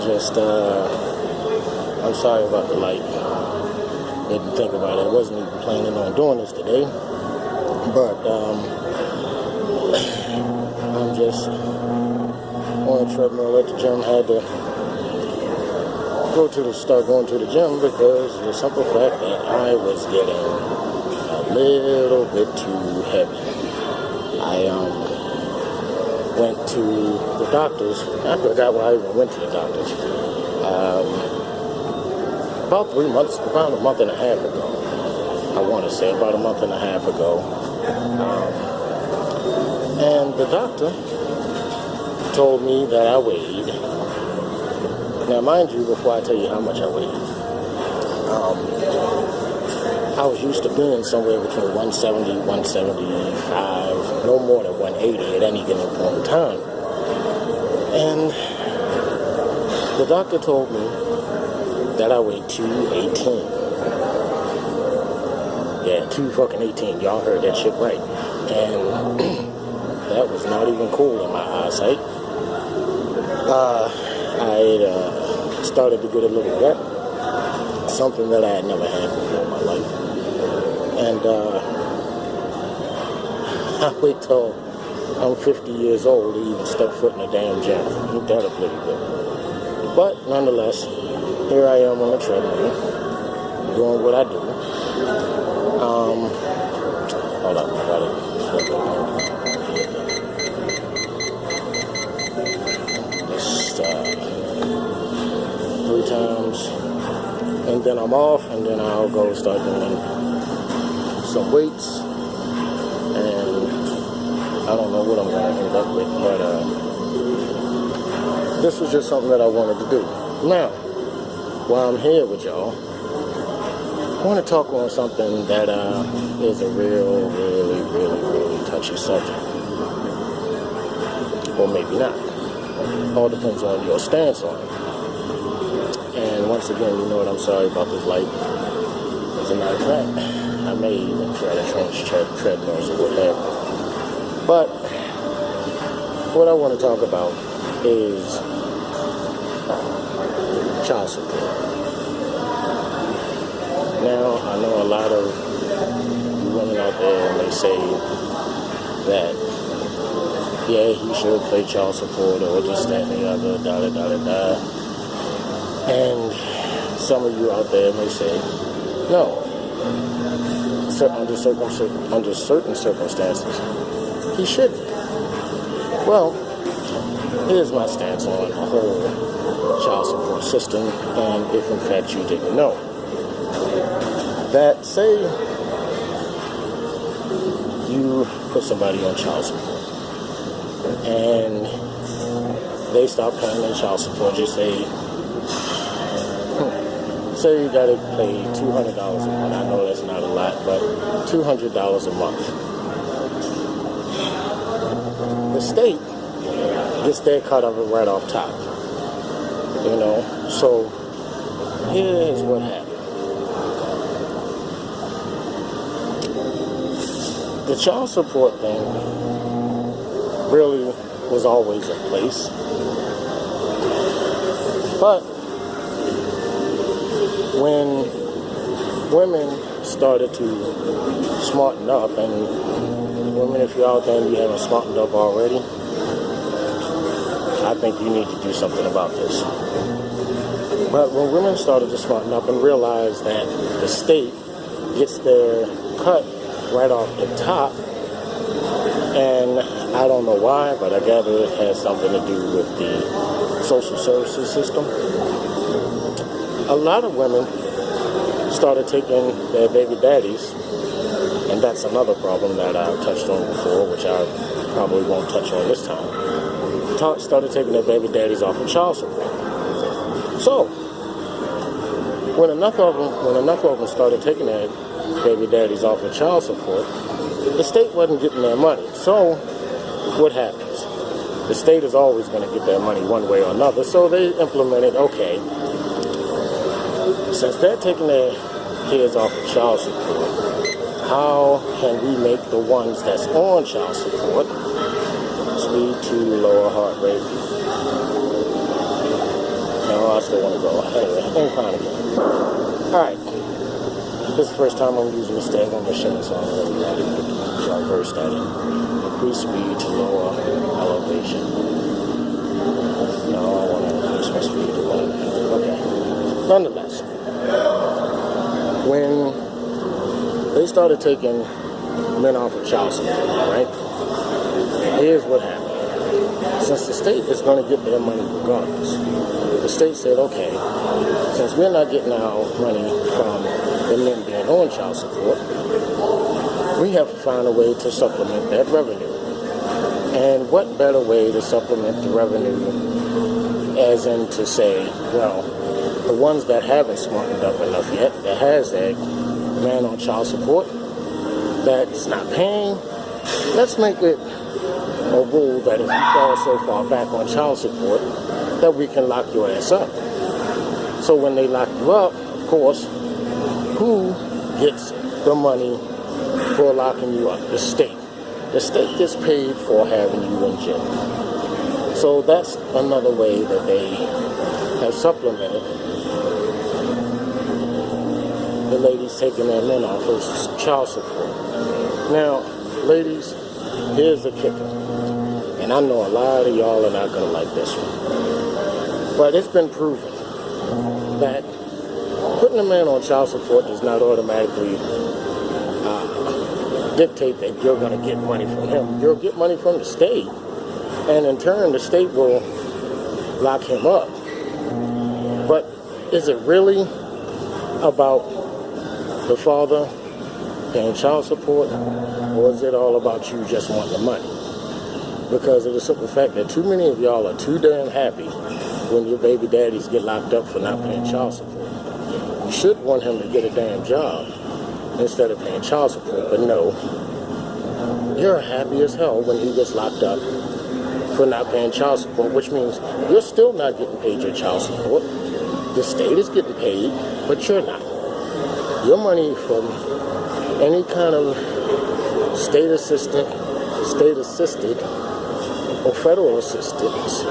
just, I'm sorry about the light. Didn't think about it. I wasn't even planning on doing this today. But, I'm just on a treadmill at the gym. Had to start going to the gym because of the simple fact that I was getting a little bit too heavy. I went to the doctor's. I forgot why I even went to the doctor's. About a month and a half ago. I want to say about a month and a half ago. And the doctor told me that I weighed. Now, mind you, before I tell you how much I weighed, I was used to being somewhere between 170, 175, no more than 180 at any given point in time. And the doctor told me that I weighed 218. Yeah, 218. Y'all heard that shit right. And that was not even cool in my eyesight. I started to get a little wet, something that I had never had before in my life. And I wait till I'm 50 years old to even step foot in a damn gym. Ain't that a pretty good? But nonetheless, here I am on the treadmill, doing what I do. Hold up, I got it. Just 3 times, and then I'm off, and then I'll go start doing some weights, and I don't know what I'm going to end up with, but this was just something that I wanted to do. Now, while I'm here with y'all, I want to talk on something that is a really touchy subject. Or maybe not. All depends on your stance on it. And once again, you know what, I'm sorry about this light. As a matter of fact, I may even try to change treadmills or what have you. But what I want to talk about is child support. Now, I know a lot of women out there, and they say that, yeah, he should pay child support or this, that, and the other, da. And some of you out there may say, no, under certain circumstances, he shouldn't. Well, here's my stance on the whole child support system, and if in fact you didn't know. That say you put somebody on child support and they stop paying their child support, you say you gotta pay $200 a month. I know that's not a lot, but $200 a month. The state gets their cut of it right off top. You know, so here's what happened. The child support thing really was always in place. But when women started to smarten up, and women, if you're out there and you haven't smartened up already, I think you need to do something about this. But when women started to smarten up and realize that the state gets their cut right off the top, and I don't know why, but I gather it has something to do with the social services system. A lot of women started taking their baby daddies, and that's another problem that I've touched on before, which I probably won't touch on this time. Started taking their baby daddies off of child support. So, when enough of them started taking their baby daddies off of child support, the state wasn't getting their money. So, what happens? The state is always going to get their money one way or another. So they implemented, okay, since they're taking their kids off of child support, how can we make the ones that's on child support lead to lower heart rate? Now, ago. Anyway, incline again. Alright. This is the first time I'm using the stable machine, so I'm really ready to reverse that in. Increase speed to lower elevation. No, I want to increase my speed to 1.5. Okay. Nonetheless, when they started taking men off of child support, right? Here's what happened. Since the state is going to get their money regardless, the state said, okay, since we're not getting our money from the men being on child support, we have to find a way to supplement that revenue. And what better way to supplement the revenue as in to say, well, the ones that haven't smartened up enough yet, that has that man on child support, that's not paying, let's make it a rule that if you fall so far back on child support, that we can lock your ass up. So when they lock you up, of course, who gets the money for locking you up? The state. The state gets paid for having you in jail. So that's another way that they have supplemented the ladies taking their men off of child support. Now, ladies, here's the kicker. And I know a lot of y'all are not going to like this one. But it's been proven that putting a man on child support does not automatically dictate that you're going to get money from him. You'll get money from the state. And in turn, the state will lock him up. But is it really about the father paying child support? Or is it all about you just wanting the money? Because of the simple fact that too many of y'all are too damn happy when your baby daddies get locked up for not paying child support. You should want him to get a damn job instead of paying child support, but no. You're happy as hell when he gets locked up for not paying child support, which means you're still not getting paid your child support. The state is getting paid, but you're not. Your money from any kind of state-assisted, or federal assistance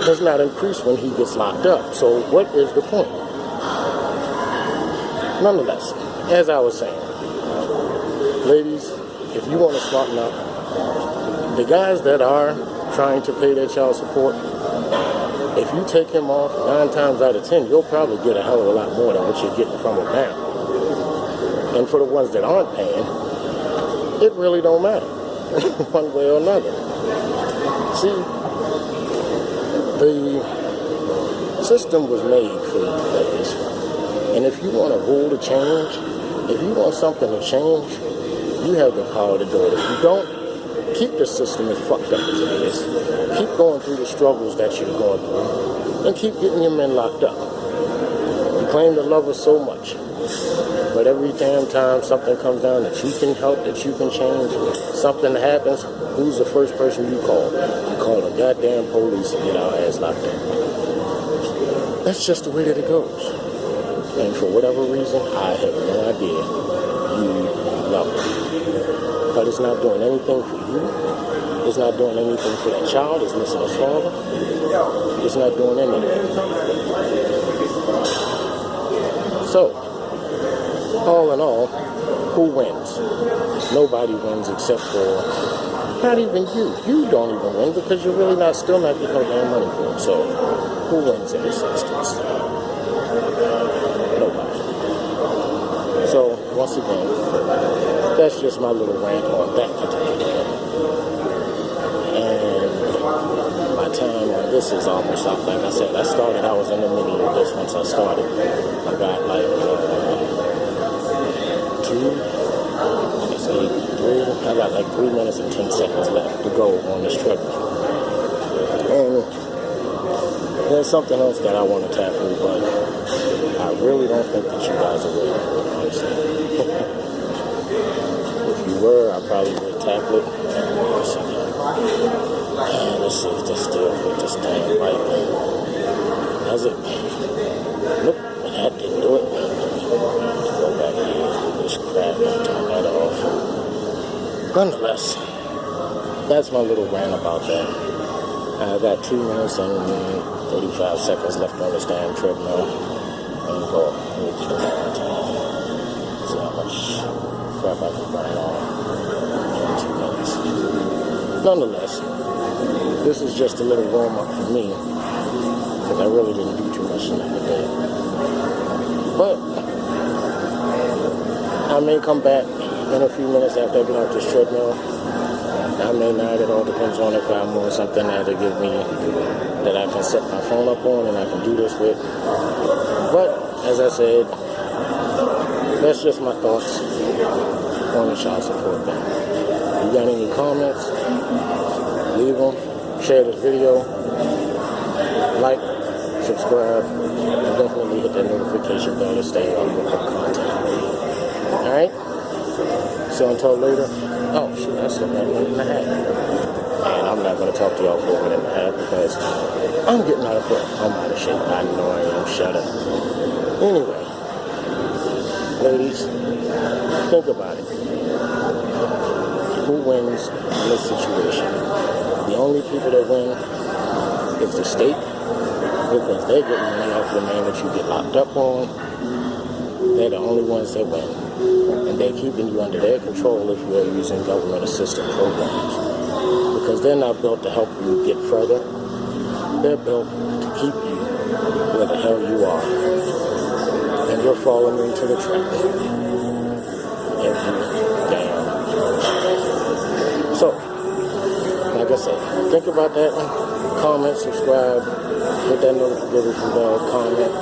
does not increase when he gets locked up. So what is the point? Nonetheless, as I was saying, ladies, if you want to smarten up, the guys that are trying to pay their child support, if you take him off 9 times out of 10, you'll probably get a hell of a lot more than what you're getting from him now. And for the ones that aren't paying, it really don't matter one way or another. See, the system was made for you ladies. And if you want a rule to change, if you want something to change, you have the power to do it. If you don't, keep the system as fucked up as it is. Keep going through the struggles that you're going through. And keep getting your men locked up. You claim to love us so much. But every damn time something comes down that you can help, that you can change, something happens, who's the first person you call? You call the goddamn police and get our ass locked up. That's just the way that it goes. And for whatever reason, I have no idea, you love it. But it's not doing anything for you. It's not doing anything for that child. It's missing his father. It's not doing anything. So, all in all, who wins? Nobody wins except for, not even you. You don't even win because you're really still not getting no damn money for it. So, who wins in this instance? Nobody. So, once again, that's just my little rant on that particular. And my time on this is almost up. Like I said, I was in the middle of this once I started. I got like 3 minutes and 10 seconds left to go on this trip. And there's something else that I want to tackle, but I really don't think that you guys are ready for it, honestly. If you were, I probably would tackle it. Let's see if this still fit this damn right. Does it? Nope, that didn't do it. Go back here. This crap, turn that off. Nonetheless, that's my little rant about that. I got 2 minutes and 35 seconds left on this damn treadmill. And go see how much crap I can burn off in 2 minutes. Nonetheless, this is just a little warm-up for me, because I really didn't do too much in the day. But I may come back in a few minutes after I get off this treadmill. I may not. It all depends on if I'm on something that'll give me, that I can set my phone up on and I can do this with. But, as I said, that's just my thoughts on the child support thing. If you got any comments, leave them. Share this video. Like, subscribe, and definitely hit that notification bell to stay on with our content. Alright? So until later. Oh, shoot, I still got a minute and a half. And I'm not going to talk to y'all for a minute and a half because I'm getting out of breath. I'm out of shape. I know I am. Shut up. Anyway, ladies, think about it. Who wins in this situation? The only people that win is the state, because they're getting money off the man that you get locked up on. They're the only ones that win. And they're keeping you under their control if you are using government assistance programs. Because they're not built to help you get further. They're built to keep you where the hell you are. And you're falling into the trap. Every damn time. So, like I said, think about that one. Comment, subscribe, hit that notification bell, comment,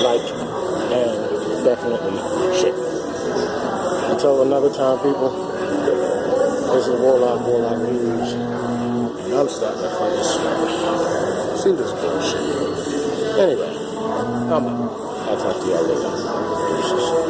like, and definitely share. Until another time, people, this is Warlock News, and I'm starting to find this see this bullshit. Anyway, I'm out. I'll talk to y'all later.